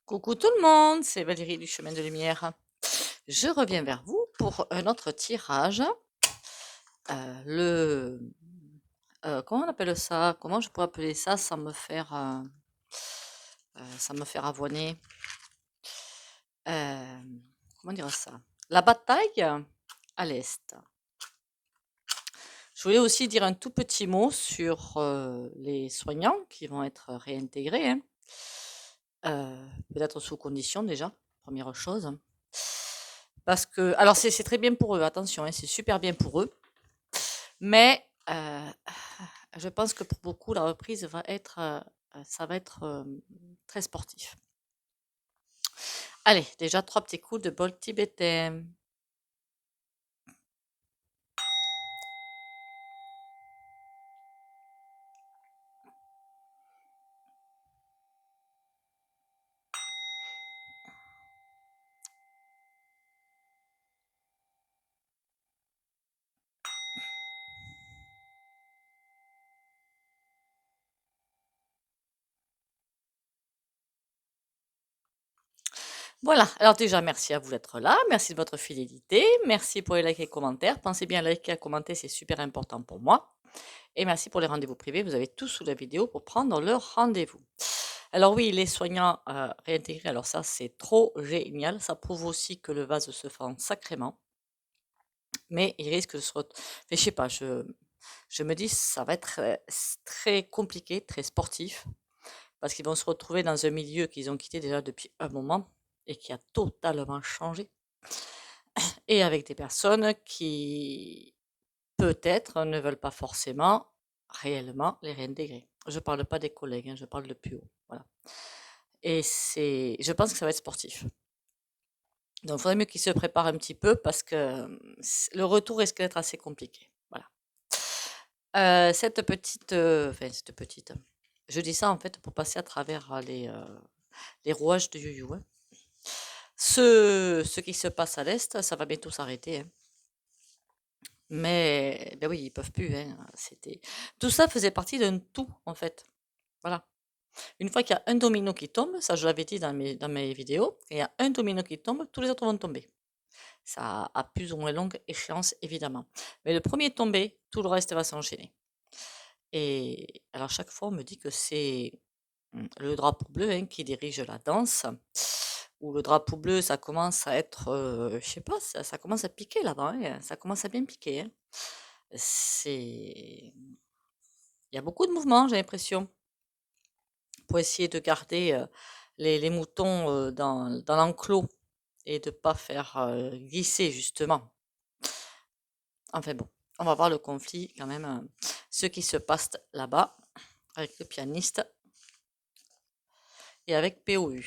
Coucou tout le monde, c'est Valérie du Chemin de Lumière. Je reviens vers vous pour un autre tirage. Euh, le, Comment on appelle ça? Comment je pourrais appeler ça sans me faire avoiner? Euh, comment dire ça? La bataille à l'Est. Je voulais aussi dire un tout petit mot sur les soignants qui vont être réintégrés, hein. Peut-être sous condition déjà, première chose. Parce que, alors c'est très bien pour eux, attention, hein, c'est super bien pour eux, mais je pense que pour beaucoup, la reprise ça va être très sportif. Allez, déjà 3 petits coups de bol tibétain. Voilà, alors déjà merci à vous d'être là, merci de votre fidélité, merci pour les likes et commentaires. Pensez bien à liker et à commenter, c'est super important pour moi. Et merci pour les rendez-vous privés, vous avez tout sous la vidéo pour prendre le rendez-vous. Alors oui, les soignants réintégrés, alors ça c'est trop génial, ça prouve aussi que le vase se fend sacrément, mais il risque de se mais je sais pas, je me dis ça va être très compliqué, très sportif, parce qu'ils vont se retrouver dans un milieu qu'ils ont quitté déjà depuis un moment et qui a totalement changé, et avec des personnes qui peut-être ne veulent pas forcément réellement les réintégrer. Je parle pas des collègues, hein, je parle de plus haut, voilà. Et je pense que ça va être sportif. Donc, il faudrait mieux qu'ils se préparent un petit peu parce que le retour risque d'être assez compliqué. Voilà. Cette petite, je dis ça en fait pour passer à travers les rouages de Yu-Yu, hein. Ce qui se passe à l'Est, ça va bientôt s'arrêter, hein. Mais ben oui, ils peuvent plus, hein. Tout ça faisait partie d'un tout en fait. Voilà. Une fois qu'il y a un domino qui tombe, ça je l'avais dit dans mes vidéos, il y a un domino qui tombe, tous les autres vont tomber. Ça a plus ou moins longue échéance, évidemment. Mais le premier tombé, tout le reste va s'enchaîner. Et alors, chaque fois, on me dit que c'est le drapeau bleu, hein, qui dirige la danse. Ou le drapeau bleu, ça commence à être, je sais pas, ça commence à piquer là-bas, hein, ça commence à bien piquer, hein. Il y a beaucoup de mouvements, j'ai l'impression, pour essayer de garder les moutons dans l'enclos et de ne pas faire glisser, justement. Enfin bon, on va voir le conflit quand même, ce qui se passe là-bas avec le pianiste et avec POU.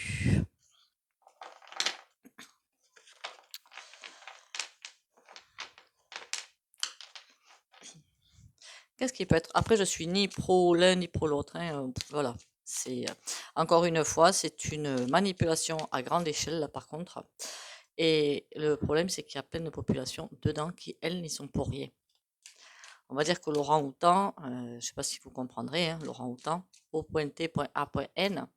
Qu'est-ce qui peut être? Après, je suis ni pro l'un ni pro l'autre, hein, voilà. Encore une fois, c'est une manipulation à grande échelle là par contre. Et le problème, c'est qu'il y a plein de populations dedans qui, elles, n'y sont pour rien. On va dire que l'orang-outan, je ne sais pas si vous comprendrez, hein, l'orang-outan, O.T.A.N.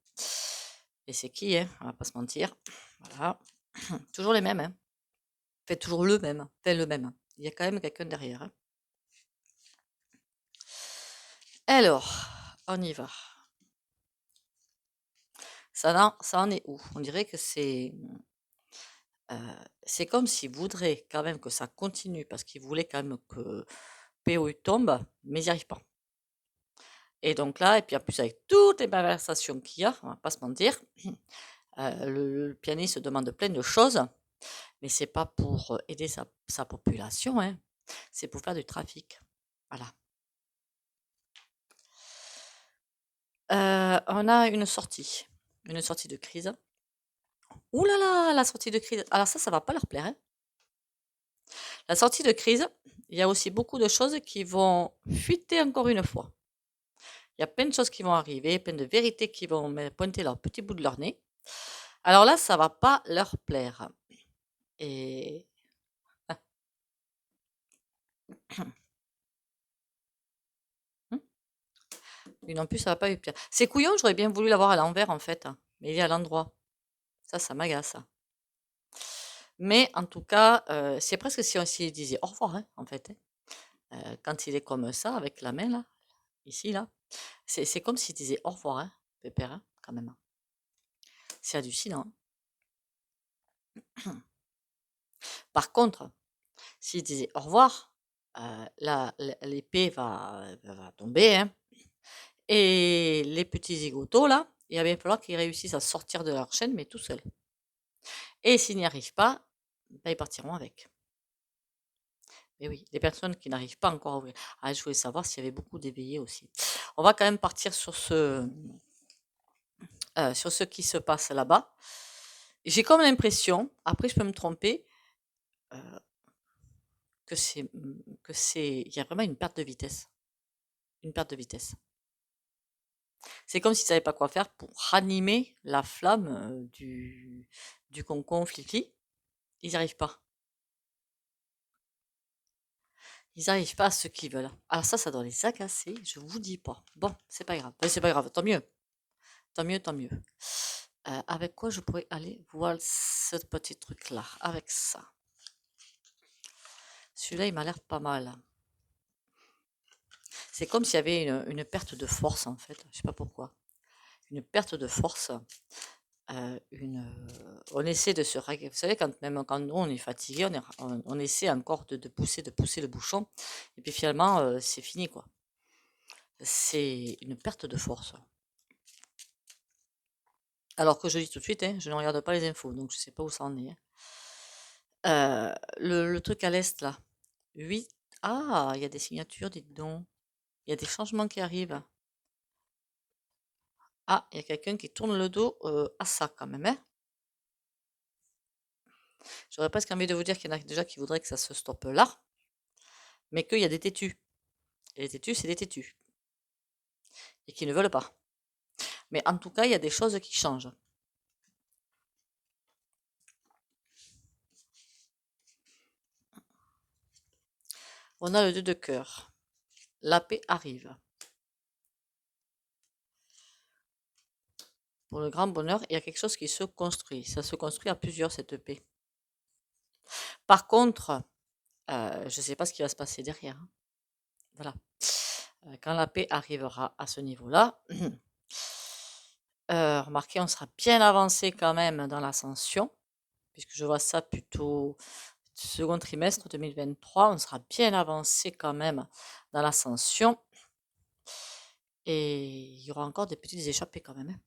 Et c'est qui, hein, on va pas se mentir. Voilà. Toujours les mêmes, hein. Fait toujours le même. Fait le même. Il y a quand même quelqu'un derrière, hein. Alors, on y va. Ça en est où? On dirait que c'est comme s'ils voudraient quand même que ça continue parce qu'ils voulaient quand même que PO tombe, mais ils n'y arrivent pas. Et donc là, et puis en plus avec toutes les malversations qu'il y a, on va pas se mentir, le pianiste demande plein de choses, mais c'est pas pour aider sa population, hein, c'est pour faire du trafic. Voilà. On a une sortie de crise. Ouh là là, la sortie de crise. Alors ça va pas leur plaire, hein. La sortie de crise, il y a aussi beaucoup de choses qui vont fuiter encore une fois. Il y a plein de choses qui vont arriver, plein de vérités qui vont pointer leur petit bout de leur nez. Alors là, ça va pas leur plaire. Et lui non plus, ça va pas lui plaire. C'est couillon, j'aurais bien voulu l'avoir à l'envers en fait, hein, mais il est à l'endroit. Ça m'agace. Mais en tout cas, c'est presque si on s'y disait au revoir, hein, en fait, hein. Quand il est comme ça, avec la main là, ici là, c'est comme s'il disait au revoir, hein, pépère, hein, quand même, hein. C'est hallucinant, hein. Par contre, s'il disait au revoir, l'épée va tomber, hein, et les petits zigotos là, il va bien falloir qu'ils réussissent à sortir de leur chaîne, mais tout seuls. Et s'ils n'y arrivent pas, bah, ils partiront avec. Mais oui, les personnes qui n'arrivent pas encore à ouvrir. Ah, je voulais savoir s'il y avait beaucoup d'éveillés aussi. On va quand même partir sur ce qui se passe là-bas. J'ai comme l'impression, après je peux me tromper, euh, il y a vraiment une perte de vitesse. Une perte de vitesse. C'est comme s'ils ne savaient pas quoi faire pour ranimer la flamme du concombre flifi. Ils n'y arrivent pas. Ils n'arrivent pas à ce qu'ils veulent. Alors ça doit les agacer, je vous dis pas. Bon, c'est pas grave. C'est pas grave, tant mieux. Tant mieux, tant mieux. Avec quoi je pourrais aller voir ce petit truc-là? Avec ça. Celui-là, il m'a l'air pas mal. C'est comme s'il y avait une perte de force, en fait. Je sais pas pourquoi. Une perte de force. On essaie de se... Vous savez, même quand nous, on est fatigué, on essaie encore de pousser le bouchon. Et puis finalement, c'est fini, quoi. C'est une perte de force. Alors que je dis tout de suite, hein, je ne regarde pas les infos, donc je ne sais pas où ça en est, hein. Le truc à l'est, là. 8. Ah, il y a des signatures, dites donc. Il y a des changements qui arrivent. Ah, il y a quelqu'un qui tourne le dos à ça, quand même, hein. J'aurais presque envie de vous dire qu'il y en a déjà qui voudraient que ça se stoppe là, mais qu'il y a des têtus. Et les têtus, c'est des têtus. Et qui ne veulent pas. Mais en tout cas, il y a des choses qui changent. On a le 2 de cœur. La paix arrive. Pour le grand bonheur, il y a quelque chose qui se construit. Ça se construit à plusieurs, cette paix. Par contre, je ne sais pas ce qui va se passer derrière, hein. Voilà. Quand la paix arrivera à ce niveau-là, remarquez, on sera bien avancé quand même dans l'ascension, puisque je vois ça plutôt second trimestre 2023, on sera bien avancé quand même dans l'ascension. Et il y aura encore des petites échappées quand même, hein.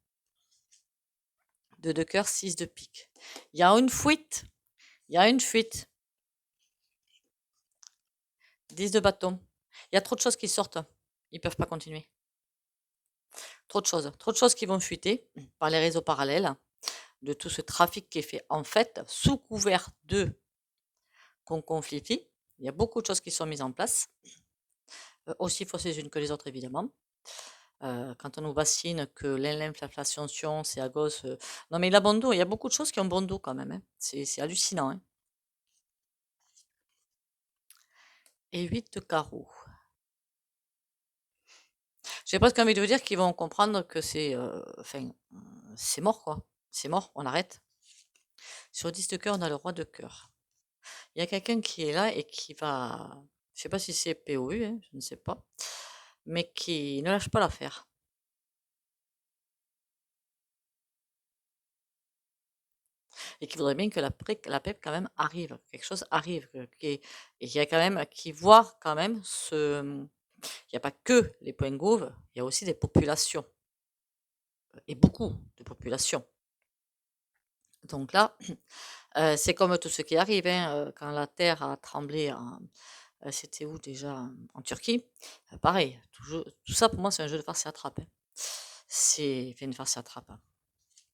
2 de cœur, 6 de pique. Il y a une fuite. Il y a une fuite. 10 de bâton. Il y a trop de choses qui sortent. Ils ne peuvent pas continuer. Trop de choses. Trop de choses qui vont fuiter par les réseaux parallèles, de tout ce trafic qui est fait en fait sous couvert de conflit. Il y a beaucoup de choses qui sont mises en place. Aussi fausses les unes que les autres, évidemment. Quand on nous bassine que l'inflation, c'est à gauche. Non, mais il a bon dos. Il y a beaucoup de choses qui ont bon dos quand même, hein. C'est hallucinant, hein. Et 8 de carreau. J'ai presque envie de vous dire qu'ils vont comprendre que c'est mort, quoi. C'est mort, on arrête. Sur 10 de cœur, on a le roi de cœur. Il y a quelqu'un qui est là et qui va, je sais pas si c'est POU, hein, je ne sais pas, mais qui ne lâche pas l'affaire. Et qui voudrait bien que la paix quand même arrive, quelque chose arrive, et qu'il y a quand même, qui voit quand même il n'y a pas que les points gouves, il y a aussi des populations, et beaucoup de populations. Donc là, c'est comme tout ce qui arrive, hein, quand la terre a tremblé, c'était où déjà? En Turquie. Pareil, tout ça pour moi c'est un jeu de farce et attrape, hein. C'est une farce et attrape, hein.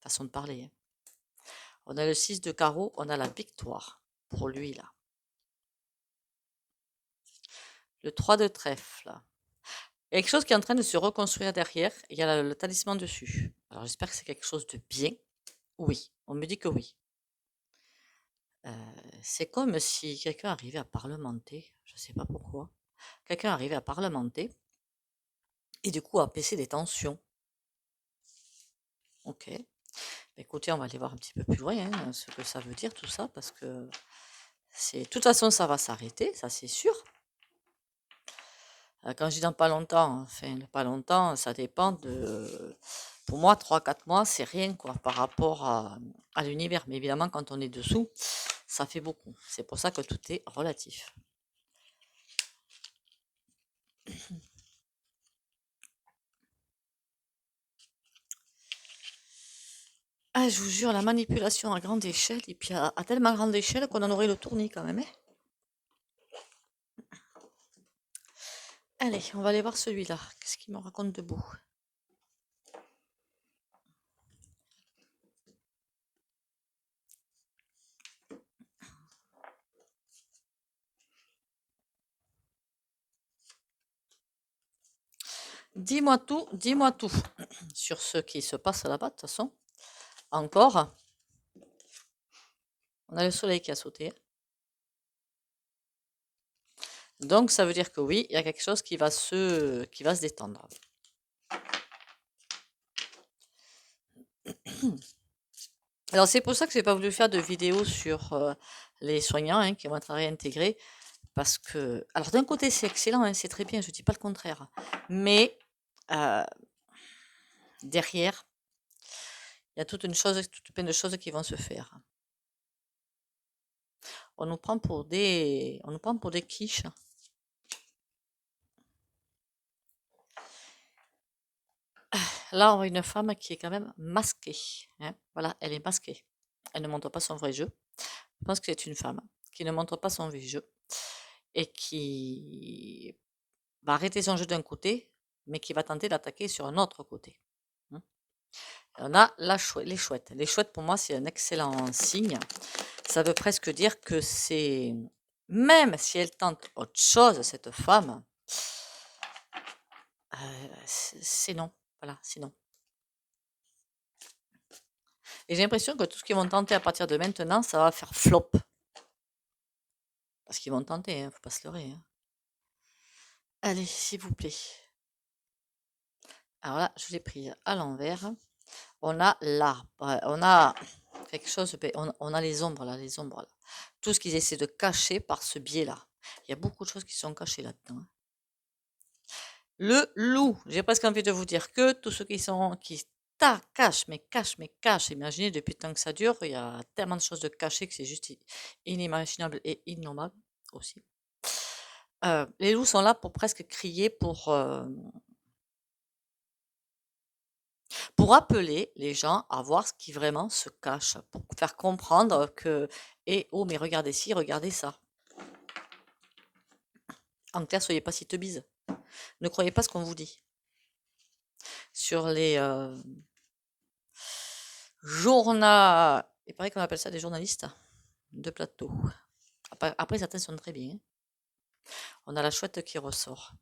Façon de parler, hein. On a le 6 de carreau, on a la victoire pour lui là. Le 3 de trèfle. Il y a quelque chose qui est en train de se reconstruire derrière. Il y a le talisman dessus. Alors j'espère que c'est quelque chose de bien. Oui, on me dit que oui. C'est comme si quelqu'un arrivait à parlementer. Je ne sais pas pourquoi. Quelqu'un arrivait à parlementer et du coup à apaiser des tensions. Ok. Écoutez, on va aller voir un petit peu plus loin, hein, ce que ça veut dire tout ça, parce que de toute façon, ça va s'arrêter, ça c'est sûr. Quand je dis dans pas longtemps, enfin, pas longtemps, ça dépend de. Pour moi, 3 4 mois, c'est rien, quoi, par rapport à l'univers. Mais évidemment, quand on est dessous, ça fait beaucoup. C'est pour ça que tout est relatif. Ah, je vous jure, la manipulation à grande échelle, et puis à tellement grande échelle qu'on en aurait le tournis quand même, hein. Allez, on va aller voir celui-là. Qu'est-ce qu'il me raconte de beau? Dis-moi tout sur ce qui se passe là-bas, de toute façon. Encore, on a le soleil qui a sauté. Donc, ça veut dire que oui, il y a quelque chose qui va se détendre. Alors, c'est pour ça que j'ai pas voulu faire de vidéo sur les soignants, hein, qui vont être réintégrés. Parce que, alors d'un côté, c'est excellent, hein, c'est très bien, je dis pas le contraire. Mais euh, derrière, il y a toute plein de choses qui vont se faire. On nous prend pour des quiches. Là, on a une femme qui est quand même masquée, hein. Voilà, elle est masquée. Elle ne montre pas son vrai jeu. Je pense que c'est une femme qui ne montre pas son vrai jeu et qui va arrêter son jeu d'un côté, mais qui va tenter d'attaquer sur un autre côté, hein. On a les chouettes. Les chouettes, pour moi, c'est un excellent signe. Ça veut presque dire que c'est, même si elle tente autre chose, cette femme, c'est non. Voilà, c'est non. Et j'ai l'impression que tout ce qu'ils vont tenter à partir de maintenant, ça va faire flop. Parce qu'ils vont tenter, hein, faut pas se leurrer, hein. Allez, s'il vous plaît. Alors là, je l'ai pris à l'envers. On a l'arbre, on a quelque chose, on a les ombres là, les ombres là. Tout ce qu'ils essaient de cacher par ce biais-là. Il y a beaucoup de choses qui sont cachées là-dedans, hein. Le loup, j'ai presque envie de vous dire que tous ceux qui cachent, mais cachent. Imaginez, depuis le temps que ça dure, il y a tellement de choses de cachées que c'est juste inimaginable et innommable aussi. Les loups sont là pour presque crier, pour appeler les gens à voir ce qui vraiment se cache, pour faire comprendre que, eh oh, mais regardez ci, regardez ça. En clair, soyez pas si teubise. Ne croyez pas ce qu'on vous dit. Sur les journaux, il paraît qu'on appelle ça des journalistes de plateau. Après, certains sont très bien, hein. On a la chouette qui ressort.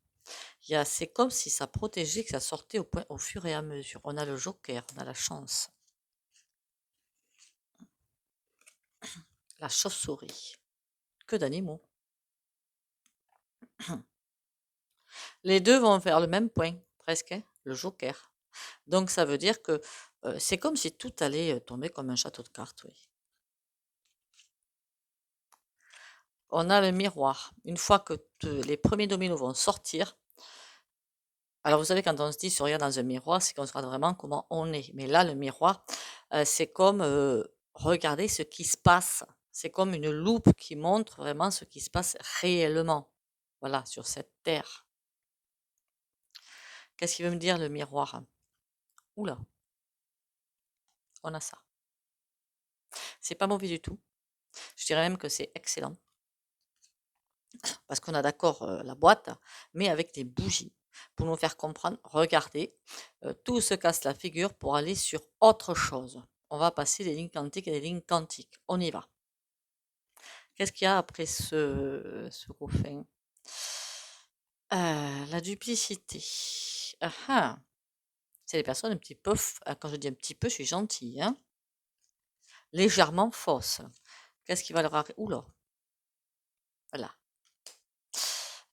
C'est comme si ça protégeait, que ça sortait au fur et à mesure. On a le joker, on a la chance. La chauve-souris. Que d'animaux. Les deux vont faire le même point, presque, hein, le joker. Donc ça veut dire que c'est comme si tout allait tomber comme un château de cartes, oui. On a le miroir. Une fois que les premiers dominos vont sortir, alors vous savez, quand on se dit se regarde dans un miroir, c'est qu'on se regarde vraiment comment on est. Mais là, le miroir, c'est comme regarder ce qui se passe. C'est comme une loupe qui montre vraiment ce qui se passe réellement. Voilà, sur cette terre. Qu'est-ce qu'il veut me dire le miroir? Oula, on a ça. C'est pas mauvais du tout. Je dirais même que c'est excellent. Parce qu'on a d'accord la boîte, mais avec des bougies pour nous faire comprendre, regardez, tout se casse la figure pour aller sur autre chose. On va passer des lignes quantiques et des lignes quantiques. On y va. Qu'est-ce qu'il y a après ce coffin? La duplicité. Ah ah. C'est les personnes un petit peu, quand je dis un petit peu, je suis gentille, hein. Légèrement fausses. Qu'est-ce qui va leur arriver? Oula, voilà.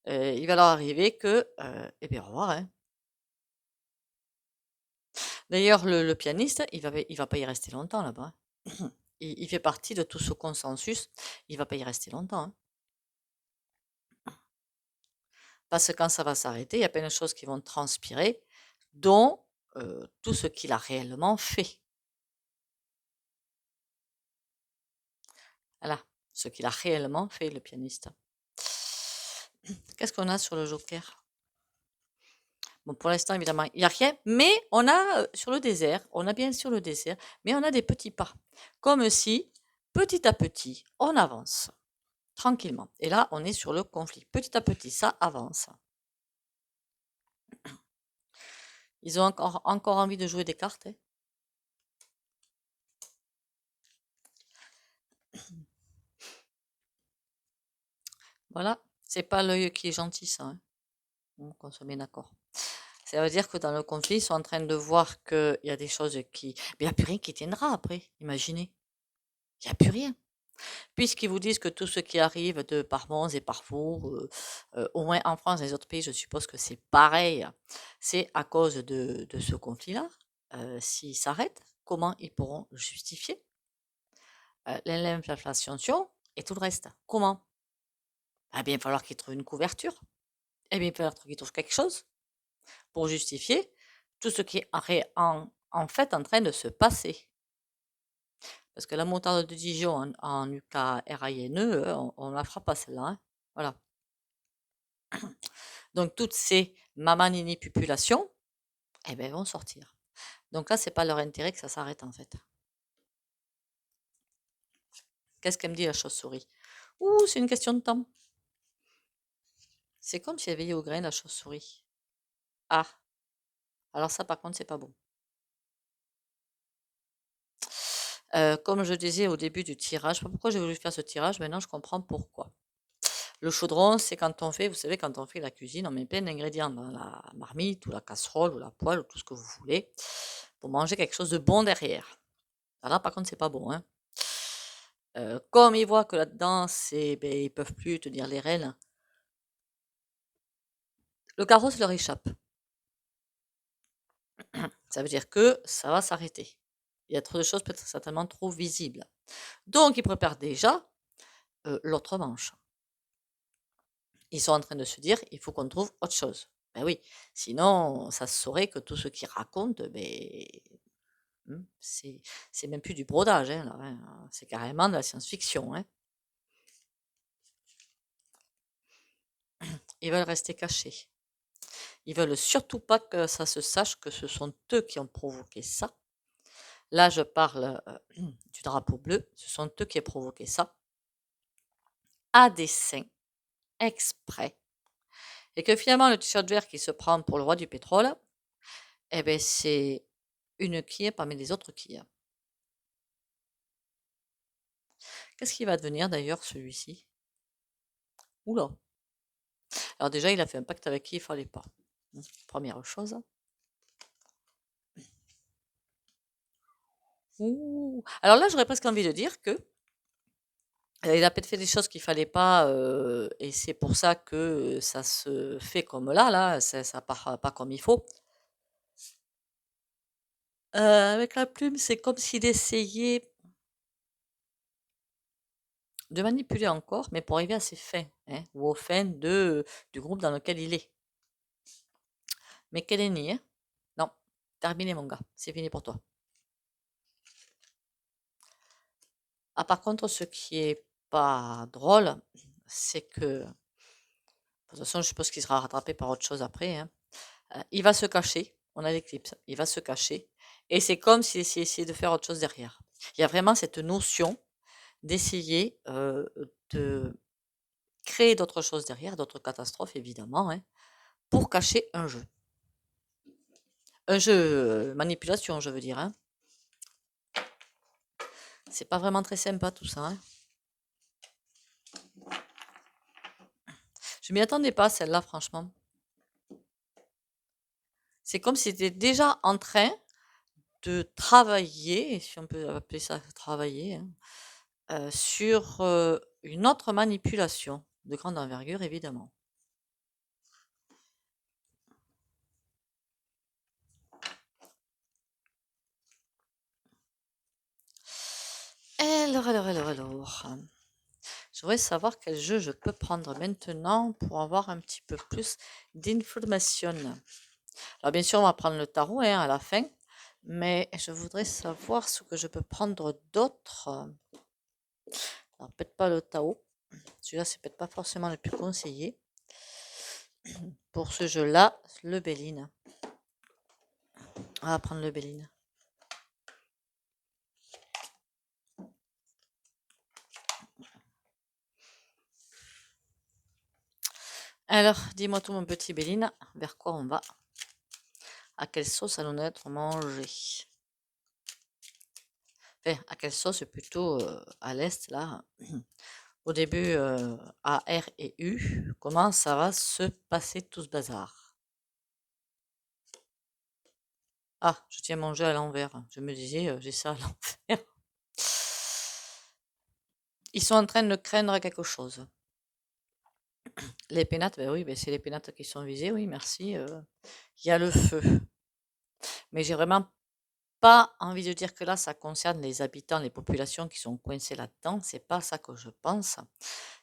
Il va leur arriver que, eh bien, au revoir, hein. D'ailleurs, le pianiste, il va pas y rester longtemps là-bas, hein. Il fait partie de tout ce consensus. Il va pas y rester longtemps, hein. Parce que quand ça va s'arrêter, il y a plein de choses qui vont transpirer, dont tout ce qu'il a réellement fait. Voilà, ce qu'il a réellement fait, le pianiste. Qu'est-ce qu'on a sur le joker? Bon, pour l'instant, évidemment, il n'y a rien, mais on a sur le désert, on a bien sûr le désert, mais on a des petits pas. Comme si, petit à petit, on avance, tranquillement. Et là, on est sur le conflit. Petit à petit, ça avance. Ils ont encore envie de jouer des cartes, hein. Voilà, c'est pas l'œil qui est gentil, ça, hein. Donc, on se met d'accord. Ça veut dire que dans le conflit, ils sont en train de voir qu'il y a des choses qui... Mais il n'y a plus rien qui tiendra après, imaginez. Il n'y a plus rien. Puisqu'ils vous disent que tout ce qui arrive de par Mons et par Four, au moins en France et les autres pays, je suppose que c'est pareil, c'est à cause de ce conflit-là. S'ils s'arrêtent, comment ils pourront justifier l'inflation et tout le reste? Comment? Eh bien, il va falloir qu'ils trouvent une couverture. Eh bien, il va falloir qu'ils trouvent quelque chose pour justifier tout ce qui est en fait en train de se passer. Parce que la moutarde de Dijon en UKRINE, on ne la fera pas celle-là, hein. Voilà. Donc toutes ces mamanini-populations, eh ben, vont sortir. Donc là, c'est pas leur intérêt que ça s'arrête en fait. Qu'est-ce qu'elle me dit la chauve-souris? Ouh, c'est une question de temps. C'est comme si elle veillait au grain la chauve-souris. Ah, alors ça par contre, c'est pas bon. Comme je disais au début du tirage, je sais pas pourquoi j'ai voulu faire ce tirage, maintenant je comprends pourquoi. Le chaudron, c'est quand on fait, vous savez, quand on fait la cuisine, on met plein d'ingrédients dans la marmite ou la casserole ou la poêle ou tout ce que vous voulez pour manger quelque chose de bon derrière. Alors là, par contre, c'est pas bon, hein. Comme ils voient que là-dedans, ben, ils peuvent plus tenir les rênes, le carrosse leur échappe. Ça veut dire que ça va s'arrêter. Il y a trop de choses, peut-être certainement trop visibles. Donc, ils préparent déjà l'autre manche. Ils sont en train de se dire, il faut qu'on trouve autre chose. Ben oui, sinon, ça se saurait que tout ce qu'ils racontent, ben, c'est même plus du brodage, hein, là, hein. C'est carrément de la science-fiction, hein. Ils veulent rester cachés. Ils veulent surtout pas que ça se sache que ce sont eux qui ont provoqué ça. Là, je parle du drapeau bleu. Ce sont eux qui ont provoqué ça à dessein, exprès. Et que finalement, le t-shirt vert qui se prend pour le roi du pétrole, eh ben, c'est une quille parmi les autres quilles. Qu'est-ce qu'il va devenir d'ailleurs, celui-ci? Oula. Alors déjà, il a fait un pacte avec qui il fallait pas. Première chose. Ouh. Alors là, j'aurais presque envie de dire que il a peut-être fait des choses qu'il fallait pas, et c'est pour ça que ça se fait comme là, ça part pas comme il faut. Avec la plume, c'est comme s'il essayait de manipuler encore, mais pour arriver à ses fins, hein, ou aux fins du groupe dans lequel il est. Mais quel ennemi, hein? Non, terminé mon gars, c'est fini pour toi. Ah, par contre, ce qui est pas drôle, c'est que, de toute façon, je suppose qu'il sera rattrapé par autre chose après, hein. Il va se cacher, on a l'éclipse, il va se cacher, et c'est comme s'il essayait de faire autre chose derrière. Il y a vraiment cette notion d'essayer de créer d'autres choses derrière, d'autres catastrophes évidemment, hein, pour cacher un jeu. Un jeu manipulation, je veux dire, hein. C'est pas vraiment très sympa tout ça, hein. Je m'y attendais pas celle-là, franchement. C'est comme si c'était déjà en train de travailler, si on peut appeler ça travailler, hein, sur une autre manipulation de grande envergure, évidemment. Alors. Je voudrais savoir quel jeu je peux prendre maintenant pour avoir un petit peu plus d'informations. Alors bien sûr, on va prendre le tarot à la fin, mais je voudrais savoir ce que je peux prendre d'autre. Alors peut-être pas le tarot, celui-là c'est peut-être pas forcément le plus conseillé. Pour ce jeu-là, le Béline. On va prendre le Béline. Alors, dis-moi tout mon petit Béline, vers quoi on va? À quelle sauce allons-nous être mangé? Enfin, à quelle sauce plutôt à l'est là? Au début, A, R et U, comment ça va se passer tout ce bazar? Ah, je tiens mon jeu à l'envers. Je me disais, j'ai ça à l'envers. Ils sont en train de craindre quelque chose. Les pénates, ben oui, ben c'est les pénates qui sont visés, oui, merci. Il y a le feu. Mais j'ai vraiment pas envie de dire que là, ça concerne les habitants, les populations qui sont coincées là-dedans. C'est pas ça que je pense.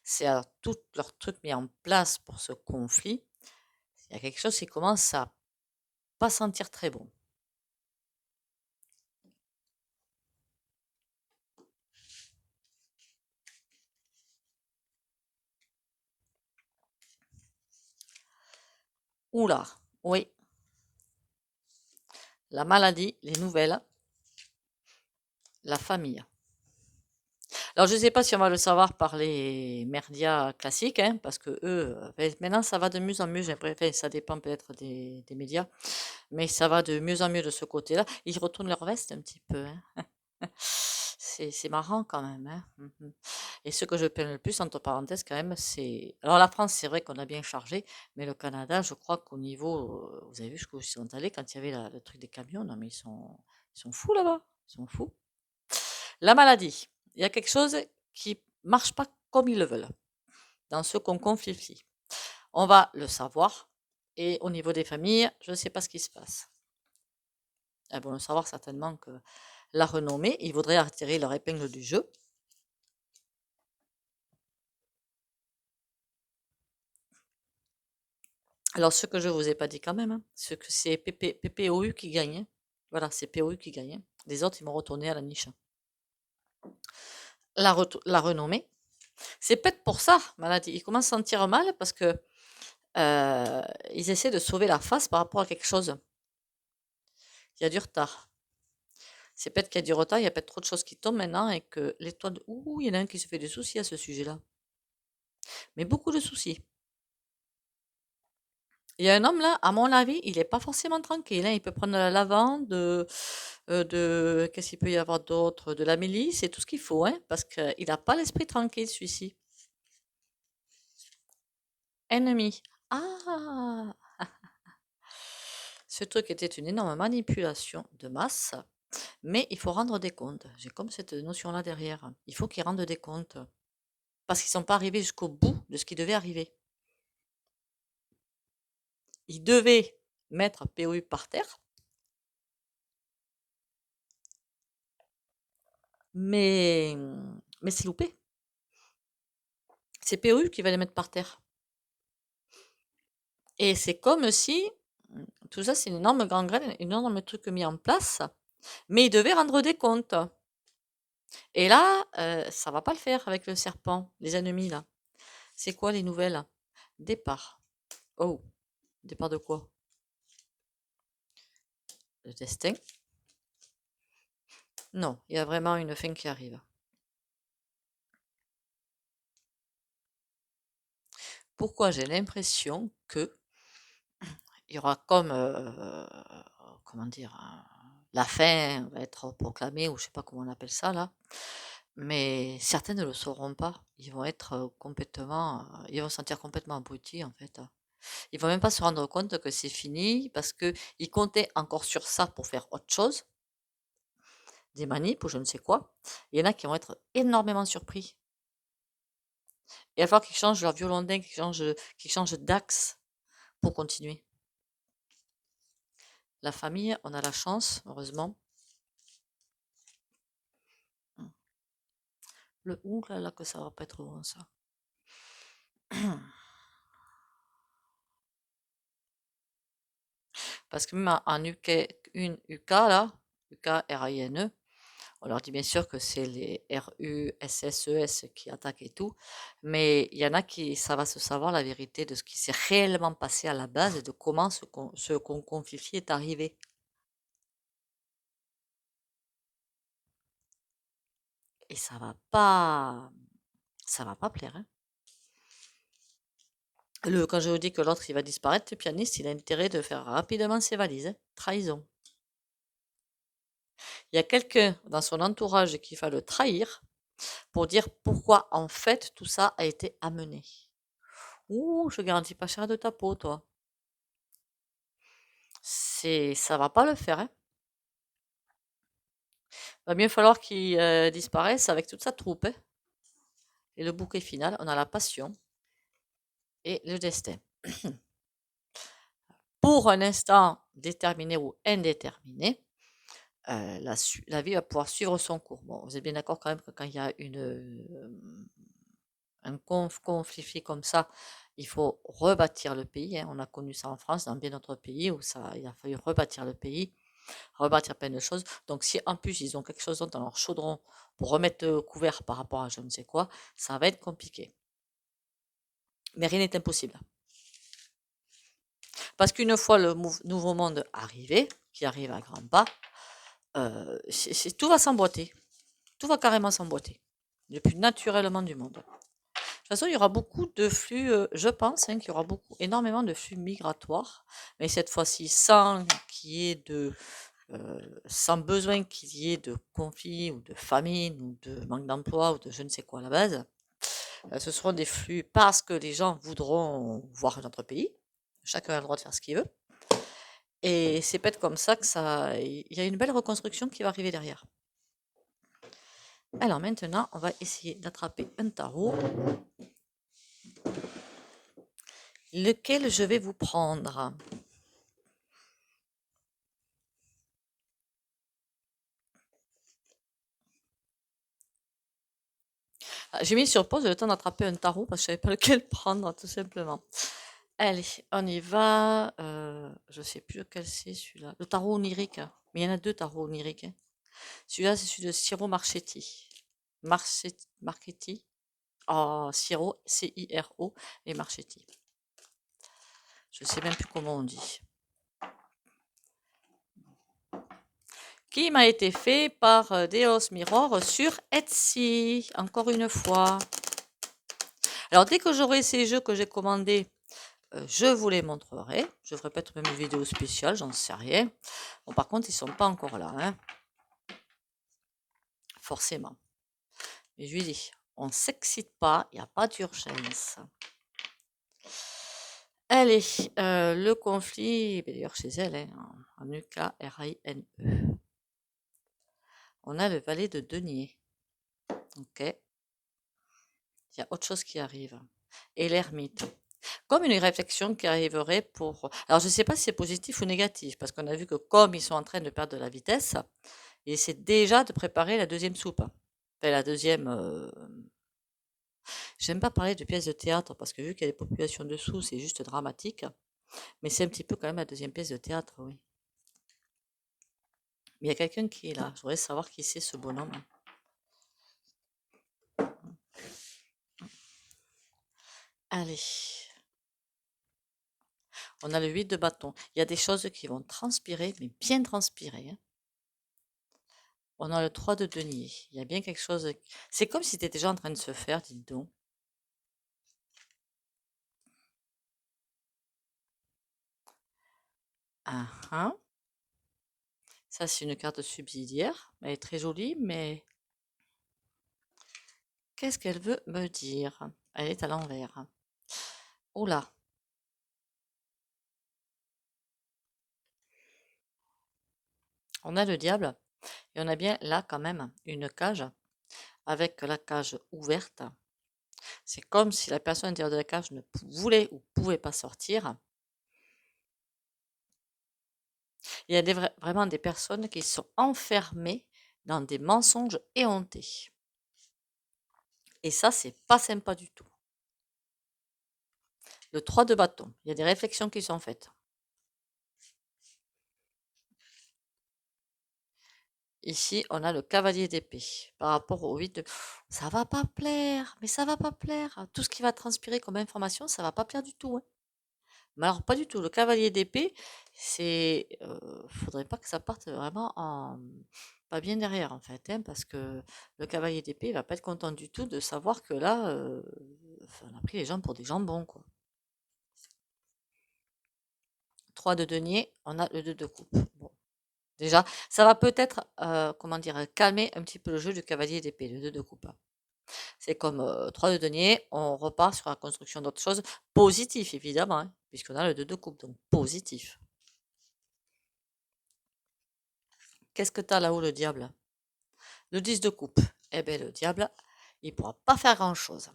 C'est à tout leur truc mis en place pour ce conflit. Il y a quelque chose qui commence à pas sentir très bon. Oula, oui, la maladie, les nouvelles, la famille. Alors, je ne sais pas si on va le savoir par les médias classiques, parce que eux, maintenant, ça va de mieux en mieux. J'ai l'impression, ça dépend peut-être des médias, mais ça va de mieux en mieux de ce côté-là. Ils retournent leur veste un petit peu, hein. C'est marrant quand même, hein. Mhm. Et ce que je plains le plus, entre parenthèses, quand même, c'est. Alors, la France, c'est vrai qu'on a bien chargé, mais le Canada, je crois qu'au niveau. Vous avez vu jusqu'où ils sont allés quand il y avait le truc des camions? Non, mais ils sont fous là-bas. Ils sont fous. La maladie. Il y a quelque chose qui marche pas comme ils le veulent dans ce qu'on confie. On va le savoir. Et au niveau des familles, je ne sais pas ce qui se passe. Elles vont le savoir certainement que la renommée, ils voudraient attirer leur épingle du jeu. Alors, ce que je ne vous ai pas dit quand même, c'est que c'est PPOU qui gagne. Voilà, c'est POU qui gagne. Les autres, ils vont retourner à la niche. La renommée, c'est peut-être pour ça, maladie. Ils commencent à sentir mal parce que ils essaient de sauver la face par rapport à quelque chose. Il y a du retard. C'est peut-être qu'il y a du retard, il y a peut-être trop de choses qui tombent maintenant et que l'étoile. Ouh, il y en a un qui se fait des soucis à ce sujet-là. Mais beaucoup de soucis. Il y a un homme là, à mon avis, il n'est pas forcément tranquille, hein. Il peut prendre de la lavande, qu'est-ce qu'il peut y avoir d'autre? De la mélisse et tout ce qu'il faut, hein, parce qu'il n'a pas l'esprit tranquille, celui-ci. Ennemi. Ah! Ce truc était une énorme manipulation de masse, mais il faut rendre des comptes. J'ai comme cette notion-là derrière. Il faut qu'ils rendent des comptes. Parce qu'ils ne sont pas arrivés jusqu'au bout de ce qui devait arriver. Ils devaient mettre POU par terre, mais, mais c'est loupé. C'est POU qui va les mettre par terre. Et c'est comme si tout ça, c'est une énorme gangrène, un énorme truc mis en place, mais ils devaient rendre des comptes. Et là, ça va pas le faire avec le serpent, les ennemis là. C'est quoi les nouvelles? Départ. Oh, départ de quoi? Le destin? Non, il y a vraiment une fin qui arrive. Pourquoi j'ai l'impression que il y aura comme, comment dire? La fin va être proclamée ou je sais pas comment on appelle ça là, mais certains ne le sauront pas. Ils vont être, complètement, ils vont se sentir complètement abrutis en fait. Ils vont même pas se rendre compte que c'est fini parce qu'ils comptaient encore sur ça pour faire autre chose, des manips ou je ne sais quoi. Il y en a qui vont être énormément surpris. Il va falloir qu'ils changent leur violon-din, qu'ils changent d'axe pour continuer. La famille, on a la chance, heureusement. Ouh là là, que ça va pas être bon, ça. Parce que même en UK, une UK, là, UKRINE, on leur dit bien sûr que c'est les RUSSES qui attaquent et tout, mais il y en a qui, ça va se savoir la vérité de ce qui s'est réellement passé à la base et de comment ce conflit est arrivé. Et ça va pas plaire, hein. Quand je vous dis que l'autre il va disparaître, le pianiste, il a intérêt de faire rapidement ses valises, hein. Trahison. Il y a quelqu'un dans son entourage qui va le trahir pour dire pourquoi en fait tout ça a été amené. Ouh, je garantis pas cher de ta peau, toi. Ça va pas le faire, hein. Va bien falloir qu'il disparaisse avec toute sa troupe, hein. Et le bouquet final, on a la passion et le destin. Pour un instant déterminé ou indéterminé, la vie va pouvoir suivre son cours. Bon, vous êtes bien d'accord quand même que quand il y a un conflit comme ça, il faut rebâtir le pays, hein. On a connu ça en France, dans bien d'autres pays où il a fallu rebâtir le pays, rebâtir plein de choses. Donc si en plus ils ont quelque chose dans leur chaudron pour remettre le couvert par rapport à je ne sais quoi, ça va être compliqué. Mais rien n'est impossible. Parce qu'une fois le nouveau monde arrivé, qui arrive à grands pas, tout va s'emboîter. Tout va carrément s'emboîter. Le plus naturellement du monde. De toute façon, il y aura beaucoup de flux, je pense, hein, qu'il y aura énormément de flux migratoires, mais cette fois-ci sans besoin qu'il y ait de conflits ou de famine ou de manque d'emploi ou de je ne sais quoi à la base. Ce seront des flux parce que les gens voudront voir notre pays. Chacun a le droit de faire ce qu'il veut. Et c'est peut-être comme ça il y a une belle reconstruction qui va arriver derrière. Alors maintenant, on va essayer d'attraper un tarot. Lequel je vais vous prendre? J'ai mis sur pause le temps d'attraper un tarot parce que je savais pas lequel prendre, tout simplement. Allez, on y va. Je sais plus lequel c'est celui-là. Le tarot onirique. Mais il y en a deux tarots oniriques, hein. Celui-là, c'est celui de Ciro Marchetti. Marchetti. Oh, Ciro, C-I-R-O, et Marchetti. Je sais même plus comment on dit. Qui m'a été fait par Deos Mirror sur Etsy, encore une fois. Alors, dès que j'aurai ces jeux que j'ai commandés, je vous les montrerai. Je ferai peut-être même une vidéo spéciale, j'en sais rien. Bon, par contre, ils sont pas encore là, hein. Forcément. Mais je lui dis, on ne s'excite pas, il n'y a pas d'urgence. Allez, le conflit, d'ailleurs chez elle, hein, en UKRINE. On a le valet de denier. Ok. Il y a autre chose qui arrive. Et l'ermite. Comme une réflexion qui arriverait pour... Alors, je ne sais pas si c'est positif ou négatif, parce qu'on a vu que comme ils sont en train de perdre de la vitesse, ils essaient déjà de préparer la deuxième soupe. Enfin, la deuxième... J'aime pas parler de pièce de théâtre, parce que vu qu'il y a des populations dessous, c'est juste dramatique. Mais c'est un petit peu quand même la deuxième pièce de théâtre, oui. Mais il y a quelqu'un qui est là. Je voudrais savoir qui c'est ce bonhomme. Allez. On a le 8 de bâton. Il y a des choses qui vont transpirer, mais bien transpirer, hein. On a le 3 de denier. Il y a bien quelque chose. C'est comme si c'était déjà en train de se faire, dites donc. Ah, ah. Ça, c'est une carte subsidiaire. Elle est très jolie, mais qu'est-ce qu'elle veut me dire? Elle est à l'envers. Oh là. On a le diable. Et on a bien là, quand même, une cage avec la cage ouverte. C'est comme si la personne à l'intérieur de la cage ne voulait ou pouvait pas sortir. Il y a vraiment des personnes qui sont enfermées dans des mensonges éhontés. Et ça, c'est pas sympa du tout. Le 3 de bâton, il y a des réflexions qui sont faites. Ici, on a le cavalier d'épée par rapport au 8 de... Ça va pas plaire, mais ça va pas plaire. Tout ce qui va transpirer comme information, ça va pas plaire du tout, hein. Mais alors, pas du tout. Le cavalier d'épée, c'est... faudrait pas que ça parte vraiment en... pas bien derrière, en fait, hein, parce que le cavalier d'épée, il va pas être content du tout de savoir que là, on a pris les gens pour des jambons, quoi. 3 de denier, on a le 2 de coupe. Bon. Déjà, ça va peut-être, comment dire, calmer un petit peu le jeu du cavalier d'épée, le 2 de coupe. C'est comme 3 de denier, on repart sur la construction d'autres choses. Positif, évidemment, hein, puisqu'on a le 2 de coupe, donc positif. Qu'est-ce que tu as là-haut, le diable? Le 10 de coupe. Eh bien, le diable, il ne pourra pas faire grand-chose.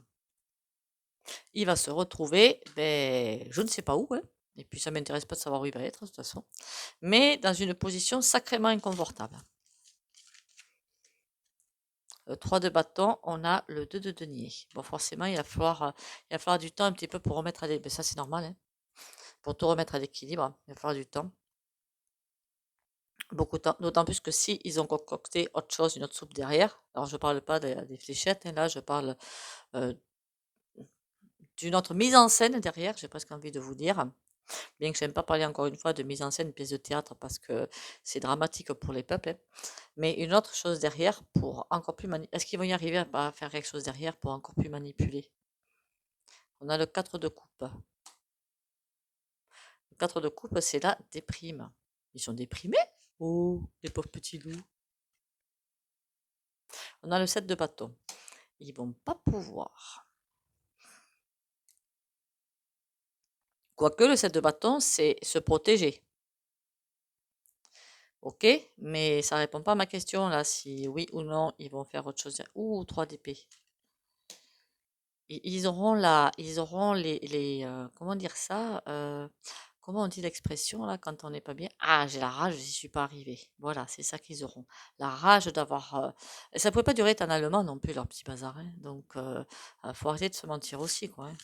Il va se retrouver, ben, je ne sais pas où, hein, et puis ça ne m'intéresse pas de savoir où il va être, de toute façon, mais dans une position sacrément inconfortable. 3 de bâton, on a le 2 de denier. Bon, forcément, il va falloir du temps un petit peu pour remettre à l'équilibre. Ça, c'est normal, hein. Pour tout remettre à l'équilibre, il va falloir du temps. Beaucoup de temps. D'autant plus que si ils ont concocté autre chose, une autre soupe derrière. Alors, je ne parle pas des fléchettes, hein, là, je parle euh, d'une autre mise en scène derrière, j'ai presque envie de vous dire. Bien que je n'aime pas parler encore une fois de mise en scène, pièce de théâtre, parce que c'est dramatique pour les peuples, hein. Mais une autre chose derrière pour encore plus manipuler. Est-ce qu'ils vont y arriver à faire quelque chose derrière pour encore plus manipuler? On a le 4 de coupe. Le 4 de coupe, c'est la déprime. Ils sont déprimés? Oh, les pauvres petits loups. On a le 7 de bâton. Ils vont pas pouvoir. Quoique le 7 de bâton, c'est se protéger. Ok, mais ça répond pas à ma question là, si oui ou non ils vont faire autre chose. Ouh, 3 d'épée. Ils auront comment dire ça? Comment on dit l'expression là quand on n'est pas bien? Ah, j'ai la rage, j'y suis pas arrivée. Voilà, c'est ça qu'ils auront. La rage d'avoir. Ça pouvait pas durer éternellement non plus leur petit bazar, hein. Donc, faut arrêter de se mentir aussi, quoi, hein.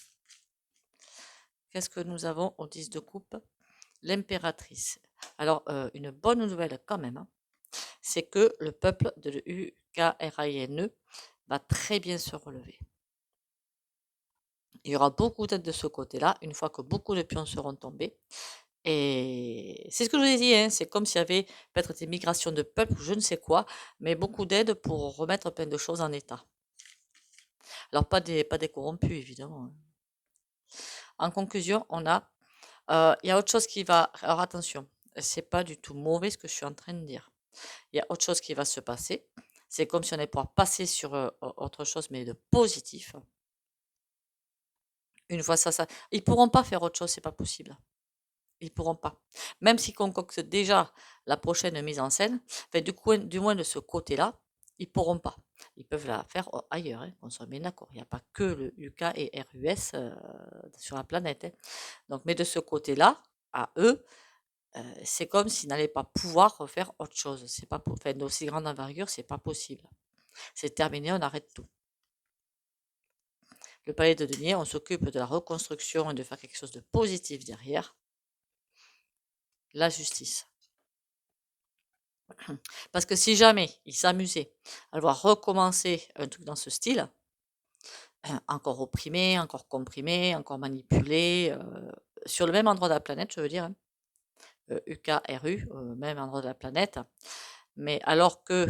Qu'est-ce que nous avons au 10 de coupe? L'impératrice. Alors, une bonne nouvelle quand même, hein, c'est que le peuple de l'Ukraine va très bien se relever. Il y aura beaucoup d'aide de ce côté-là, une fois que beaucoup de pions seront tombés. Et c'est ce que je vous ai dit, hein, c'est comme s'il y avait peut-être des migrations de peuples ou je ne sais quoi, mais beaucoup d'aide pour remettre plein de choses en état. Alors pas des corrompus, évidemment, hein. En conclusion, il y a autre chose qui va. Alors attention, c'est pas du tout mauvais ce que je suis en train de dire. Il y a autre chose qui va se passer. C'est comme si on allait pouvoir passer sur autre chose, mais de positif. Une fois ça, ils pourront pas faire autre chose, c'est pas possible. Ils pourront pas. Même s'ils concoctent déjà la prochaine mise en scène, enfin, du moins de ce côté-là, ils pourront pas. Ils peuvent la faire ailleurs, hein, qu'on soit bien d'accord. Il n'y a pas que le UK et RUS sur la planète, hein. Donc, mais de ce côté-là, à eux, c'est comme s'ils n'allaient pas pouvoir refaire autre chose. C'est pas enfin, d'aussi grande envergure, c'est pas possible. C'est terminé, on arrête tout. Le palais de Denier, on s'occupe de la reconstruction et de faire quelque chose de positif derrière. La justice. Parce que si jamais ils s'amusaient à devoir recommencer un truc dans ce style, encore opprimé, encore comprimé, encore manipulé, sur le même endroit de la planète, je veux dire, hein, UKRU, même endroit de la planète, mais alors que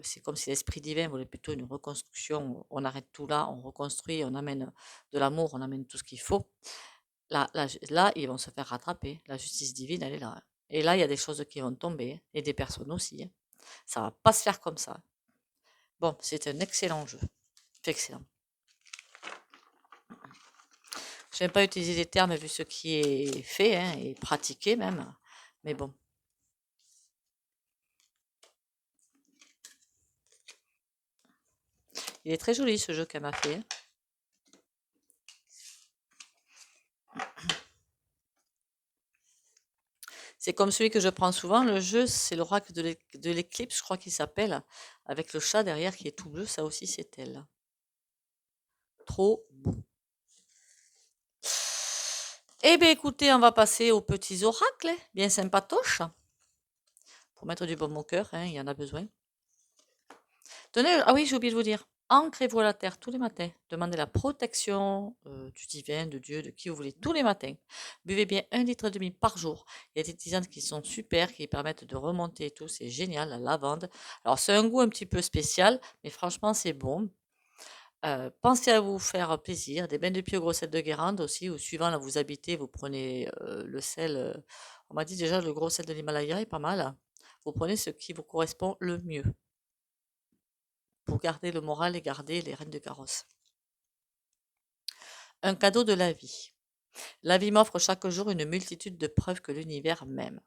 c'est comme si l'esprit divin voulait plutôt une reconstruction, on arrête tout là, on reconstruit, on amène de l'amour, on amène tout ce qu'il faut. Là, ils vont se faire rattraper. La justice divine, elle est là, hein. Et là, il y a des choses qui vont tomber, hein, et des personnes aussi, hein. Ça va pas se faire comme ça. Bon, c'est un excellent jeu. C'est excellent. Je n'aime pas utiliser des termes vu ce qui est fait, hein, et pratiqué même. Mais bon. Il est très joli ce jeu qu'elle m'a fait, hein. C'est comme celui que je prends souvent. Le jeu, c'est l'oracle de l'éclipse, je crois qu'il s'appelle, avec le chat derrière qui est tout bleu. Ça aussi, c'est elle. trop beau. Eh bien, écoutez, on va passer aux petits oracles, hein, bien sympatoches, pour mettre du baume au cœur, hein, il y en a besoin. Tenez, ah oui, j'ai oublié de vous dire, ancrez-vous à la terre tous les matins. Demandez la protection du divin, de Dieu, de qui vous voulez, tous les matins. Buvez bien 1,5 litre par jour. Il y a des tisanes qui sont super, qui permettent de remonter et tout. C'est génial, la lavande. Alors, c'est un goût un petit peu spécial, mais franchement, c'est bon. Pensez à vous faire plaisir. Des bains de pied au gros sel de Guérande aussi, ou suivant là où vous habitez, vous prenez le sel. On m'a dit déjà le gros sel de l'Himalaya est pas mal. Vous prenez ce qui vous correspond le mieux pour garder le moral et garder les rênes de carrosse. Un cadeau de la vie. La vie m'offre chaque jour une multitude de preuves que l'univers m'aime.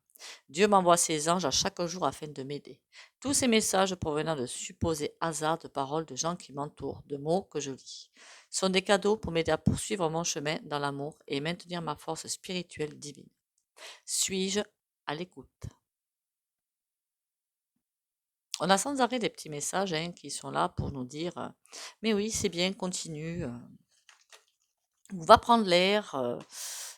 Dieu m'envoie ses anges à chaque jour afin de m'aider. Tous ces messages provenant de supposés hasards de paroles de gens qui m'entourent, de mots que je lis, sont des cadeaux pour m'aider à poursuivre mon chemin dans l'amour et maintenir ma force spirituelle divine. Suis-je à l'écoute? On a sans arrêt des petits messages qui sont là pour nous dire mais oui, c'est bien, continue. Ou va prendre l'air,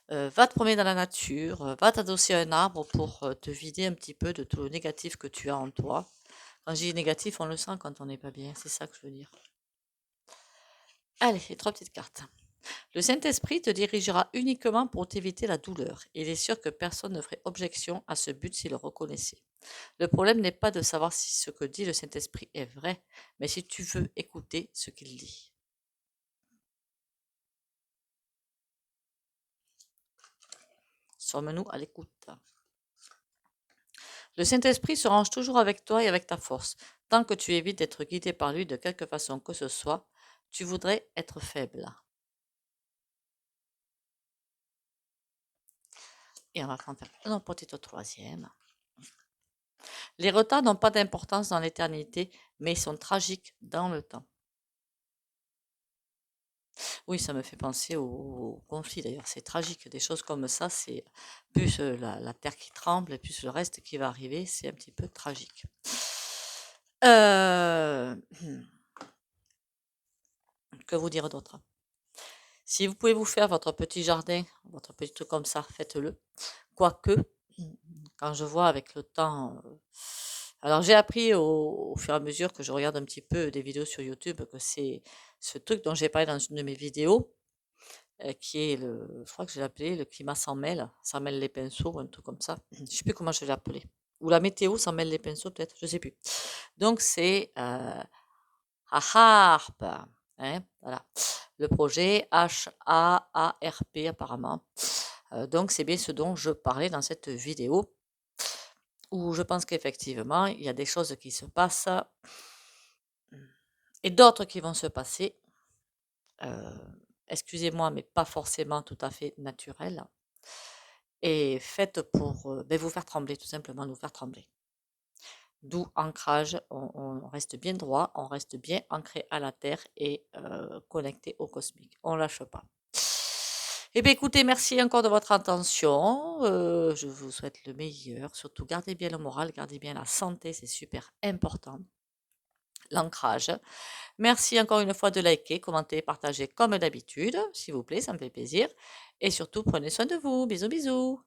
va te promener dans la nature, va t'adosser à un arbre pour te vider un petit peu de tout le négatif que tu as en toi. Quand je dis négatif, on le sent quand on n'est pas bien, c'est ça que je veux dire. Allez, les 3 petites cartes. Le Saint-Esprit te dirigera uniquement pour t'éviter la douleur. Il est sûr que personne ne ferait objection à ce but s'il le reconnaissait. Le problème n'est pas de savoir si ce que dit le Saint-Esprit est vrai, mais si tu veux écouter ce qu'il dit. Sommes-nous à l'écoute? Le Saint-Esprit se range toujours avec toi et avec ta force. Tant que tu évites d'être guidé par lui de quelque façon que ce soit, tu voudrais être faible. Et on va faire un petit au troisième. Les retards n'ont pas d'importance dans l'éternité, mais ils sont tragiques dans le temps. Oui, ça me fait penser au conflit d'ailleurs. C'est tragique, des choses comme ça, c'est plus la terre qui tremble et plus le reste qui va arriver, c'est un petit peu tragique. Que vous dire d'autre? Si vous pouvez vous faire votre petit jardin, votre petit truc comme ça, faites-le. Quoique, quand je vois avec le temps... alors j'ai appris au fur et à mesure que je regarde un petit peu des vidéos sur YouTube que c'est ce truc dont j'ai parlé dans une de mes vidéos, qui est je crois que je l'ai appelé le climat s'en mêle les pinceaux, un truc comme ça. Je sais plus comment je l'ai appelé. Ou la météo s'en mêle les pinceaux peut-être, je sais plus. Donc c'est HAARP, hein, voilà. Le projet HAARP apparemment. Donc c'est bien ce dont je parlais dans cette vidéo, où je pense qu'effectivement, il y a des choses qui se passent et d'autres qui vont se passer, excusez-moi, mais pas forcément tout à fait naturelles, et faites pour vous faire trembler, tout simplement, nous faire trembler. D'où ancrage, on reste bien droit, on reste bien ancré à la terre et connecté au cosmique. On lâche pas. Eh bien, écoutez, merci encore de votre attention. Je vous souhaite le meilleur. Surtout, gardez bien le moral, gardez bien la santé, c'est super important. L'ancrage. Merci encore une fois de liker, commenter, partager comme d'habitude, s'il vous plaît, ça me fait plaisir. Et surtout, prenez soin de vous. Bisous, bisous.